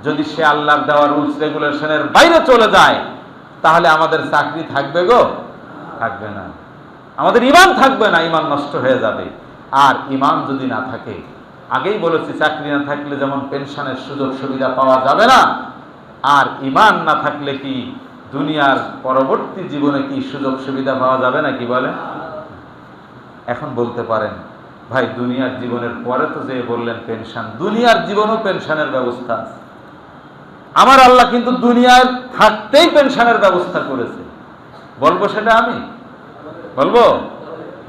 যদি সে আল্লাহর দেওয়া রুলস রেগুলেশনের বাইরে চলে যায়, তাহলে আমাদের চাকরি থাকবে গো? থাকবে না। আমাদের ঈমান থাকবে না, ঈমান নষ্ট হয়ে যাবে। আর ঈমান যদি না থাকে, আগেই বলেছি চাকরি না থাকলে যেমন পেনশনের সুযোগ সুবিধা পাওয়া যাবে না, আর ঈমান না থাকলে কি দুনিয়ার পরবর্তী জীবনে কি সুযোগ সুবিধা পাওয়া যাবে না? কি বলে? এখন বলতে পারেন, ভাই দুনিয়ার জীবনের পরে তো যে বললেন পেনশন, দুনিয়ার জীবনও পেনশনের ব্যবস্থা আছে। আমার আল্লাহ কিন্তু দুনিয়ায় থাকতেই পেনশনের ব্যবস্থা করেছে। বলবো সেটা আমি? বলবো?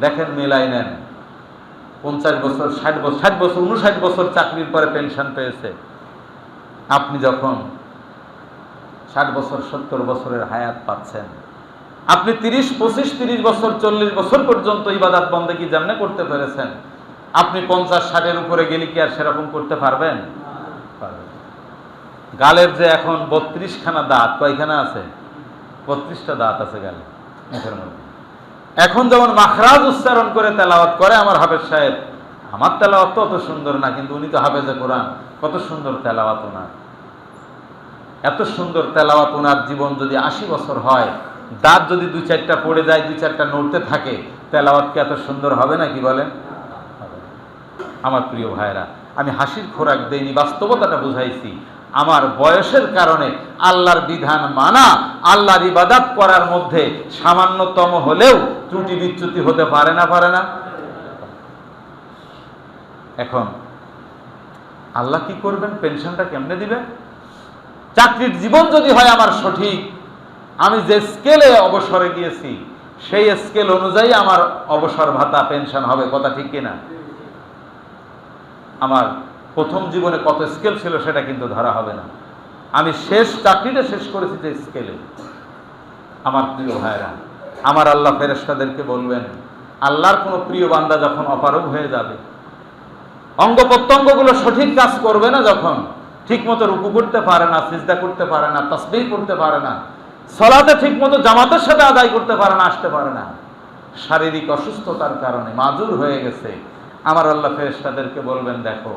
দেখেন, মিলাই নেন, 50 বছর, 60 বছর, 59 বছর চাকরির পরে পেনশন পেয়েছে। আপনি যখন 60 বছর, 70 বছরের হায়াত পাচ্ছেন, আপনি 30, 25, 30 বছর, 40 বছর পর্যন্ত ইবাদত বন্দেগী যেমনে করতে পেরেছেন, আপনি 50, 60-এর উপরে গেলে কি আর সেরকম করতে পারবেন? গালের যে এখন 32খানা দাঁত, কয়খানা আছে? 32টা দাঁত আছে গালে, মুখের মধ্যে। এখন যেমন মাখরাজ উচ্চারণ করে তেলাওয়াত করে আমার হাফেজ সাহেব, আমার তেলাওয়াত তো অত সুন্দর না, কিন্তু উনি তো হাফেজে কোরআন, কত সুন্দর তেলাওয়াত ওনার। এত সুন্দর তেলাওয়াত ওনার জীবন যদি 80 বছর হয়, দাঁত যদি 2-4টা পড়ে যায়, 2-4টা নড়তে থাকে, তেলাওয়াত কি এত সুন্দর হবে না? কি বলেন? আমার প্রিয় ভাইরা, আমি হাসির খোরাক দেইনি, বাস্তবতাটা বুঝাইছি। আমার বয়সের কারণে আল্লাহর বিধান মানা, আল্লাহর ইবাদত করার মধ্যে সামান্যতম হলেও ত্রুটি বিচ্যুতি হতে পারে না? পারে না? এখন আল্লাহ কি করবেন? পেনশনটা কেমনে দিবেন? চাকরির জীবন যদি হয় আমার সঠিক, আমি যে স্কেলে অবসরে গিয়েছি সেই স্কেল অনুযায়ী আমার অবসর ভাতা পেনশন হবে, কথা ঠিক কিনা? আমার প্রথম জীবনে কত স্কেল ছিল সেটা কিন্তু ধরা হবে না। আমি শেষ চাকরিটা শেষ করেছি যে স্কেলে। আমার প্রিয় ভাইরা, আমার আল্লাহ ফেরেশতাদেরকে বলবেন, আল্লাহর কোনো প্রিয় বান্দা যখন অপারগ হয়ে যাবে, অঙ্গ প্রত্যঙ্গগুলো সঠিক কাজ করবে না, যখন ঠিক মতো রুকু করতে পারে না, সিজদা করতে পারে না, তাসবিহ করতে পারে না, সালাতে ঠিক মতো জামাতের সাথে আদায় করতে পারে না, আসতে পারে না, শারীরিক অসুস্থতার কারণে মাজুর হয়ে গেছে, আমার আল্লাহ ফেরেশতাদেরকে বলবেন, দেখো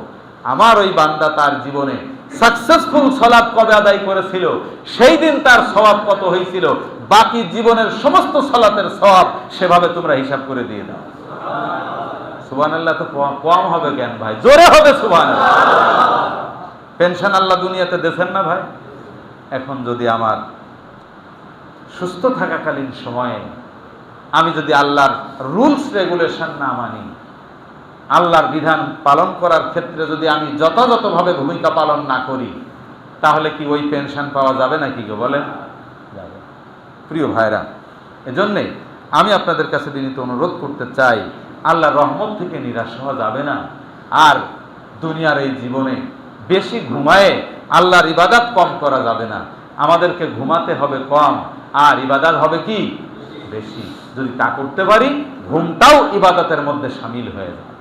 আমার ওই বান্দা তার জীবনে সাকসেসফুল সালাত কবে আদায় করেছিল, সেই দিন তার সওয়াব কত হয়েছিল, বাকি জীবনের সমস্ত সালাতের সওয়াব সেভাবে তোমরা হিসাব করে দিয়ে দাও। সুবহানাল্লাহ। তো কম হবে কেন ভাই? জোরে হবে সুবহানাল্লাহ। পেনশন আল্লাহ দুনিয়াতে দেন না ভাই? এখন যদি আমার সুস্থ থাকাকালীন সময়ে আমি যদি আল্লাহর রুলস রেগুলেশন না মানি, আল্লাহর বিধান পালন করার ক্ষেত্রে যদি আমি যথাযথভাবে ভূমিকা পালন না করি, তাহলে কি ওই পেনশন পাওয়া যাবে নাকি গো? বলেন? যাবে। প্রিয় ভাইরা, এজন্যে আমি আপনাদের কাছে বিনীত অনুরোধ করতে চাই, আল্লাহর রহমত থেকে নিরাশ হওয়া যাবে না। আর দুনিয়ার এই জীবনে বেশি ঘুমায়ে আল্লাহর ইবাদত কম করা যাবে না। আমাদেরকে ঘুমাতে হবে কম, আর ইবাদত হবে কি? বেশি। যদি তা করতে পারি, ঘুমটাও ইবাদতের মধ্যে শামিল হয়ে যাবে।